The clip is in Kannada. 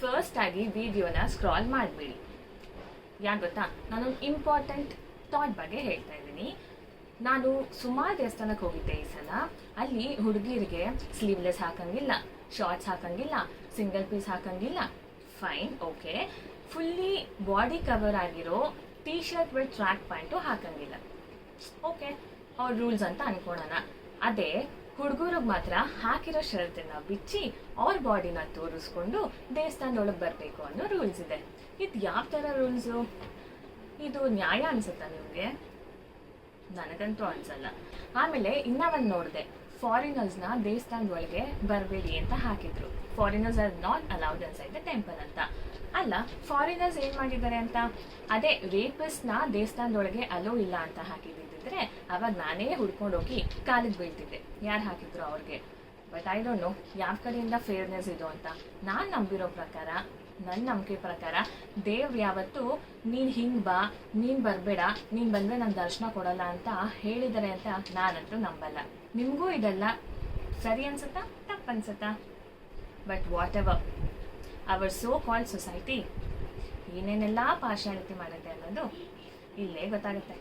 ಫಸ್ಟ್ ಆಗಿ ವಿಡಿಯೋನ ಸ್ಕ್ರಾಲ್ ಮಾಡಬೇಡಿ. ಯಾಕೆ ಗೊತ್ತಾ, ನಾನು ಇಂಪಾರ್ಟೆಂಟ್ ಥಾಟ್ ಬಗ್ಗೆ ಹೇಳ್ತಾ ಇದ್ದೀನಿ. ನಾನು ಸುಮಾರು ದೇವಸ್ಥಾನಕ್ಕೆ ಹೋಗಿದ್ದೆ ಈ ಸಲ. ಅಲ್ಲಿ ಹುಡುಗಿರಿಗೆ ಸ್ಲೀವ್ಲೆಸ್ ಹಾಕಂಗಿಲ್ಲ, ಶಾರ್ಟ್ಸ್ ಹಾಕಂಗಿಲ್ಲ, ಸಿಂಗಲ್ ಪೀಸ್ ಹಾಕಂಗಿಲ್ಲ. Fine, okay. Fully body cover ಆಗಿರೋ T shirt with track pant ಹಾಕಂಗಿಲ್ಲ. ಓಕೆ, ಅವ್ರ ರೂಲ್ಸ್ ಅಂತ ಅನ್ಕೊಳ್ಳೋಣ. ಅದೇ ಹುಡುಗರಿಗೆ ಮಾತ್ರ ಹಾಕಿರೋ ಶರ್ಟನ್ನ ಬಿಚ್ಚಿ ಅವ್ರ ಬಾಡಿನ ತೋರಿಸ್ಕೊಂಡು ದೇವಸ್ಥಾನದೊಳಗೆ ಬರಬೇಕು ಅನ್ನೋ ರೂಲ್ಸ್ ಇದೆ. ಇದು ಯಾವ ಥರ ರೂಲ್ಸು? ಇದು ನ್ಯಾಯ ಅನ್ಸುತ್ತಾ ನಿಮಗೆ? ನನಗಂತೂ ಅನ್ಸಲ್ಲ. ಆಮೇಲೆ ಇನ್ನ ಒಂದು ನೋಡಿದೆ, ಫಾರಿನರ್ಸ್ನ ದೇವಸ್ಥಾನದೊಳಗೆ ಬರಬೇಡಿ ಅಂತ ಹಾಕಿದ್ರು. Foreigners are not allowed inside the temple ಅಂತ. ಅಲ್ಲ, ಫಾರಿನರ್ಸ್ ಏನು ಮಾಡಿದ್ದಾರೆ ಅಂತ? ಅದೇ ರೇಪಿಸ್ಟ್ನ ದೇವಸ್ಥಾನದೊಳಗೆ ಅಲೋ ಇಲ್ಲ ಅಂತ ಹಾಕಿದ್ದಿದ್ರೆ ಅವಾಗ ನಾನೇ ಹುಡ್ಕೊಂಡು ಹೋಗಿ ಕಾಲಿಗೆ ಬೀಳ್ತಿದ್ದೆ, ಯಾರು ಹಾಕಿದ್ರು ಅವ್ರಿಗೆ. ಬಟ್ ಐ ಡೋಂಟ್ ನೋ ಯಾವ ಕಡೆಯಿಂದ ಫೇರ್ನೆಸ್ ಇದು ಅಂತ. ನಾನು ನಂಬಿರೋ ಪ್ರಕಾರ, ನನ್ನ ನಂಬಿಕೆ ಪ್ರಕಾರ, ದೇವ್ರು ಯಾವತ್ತು ನೀನು ಹಿಂಗೆ ಬಾ, ನೀನು ಬರಬೇಡ, ನೀನು ಬಂದರೆ ನಾನು ದರ್ಶನ ಕೊಡಲ್ಲ ಅಂತ ಹೇಳಿದ್ದಾರೆ ಅಂತ ನಾನಂತೂ ನಂಬಲ್ಲ. ನಿಮಗೂ ಇದೆಲ್ಲ ಸರಿ ಅನ್ಸುತ್ತಾ, ತಪ್ಪು ಅನ್ಸುತ್ತಾ? But whatever, our so called society ಏನೇನೆಲ್ಲ ಪಾರ್ಶಾಲಿಟಿ ಮಾಡುತ್ತೆ ಅನ್ನೋದು ಇಲ್ಲೇ ಗೊತ್ತಾಗುತ್ತೆ.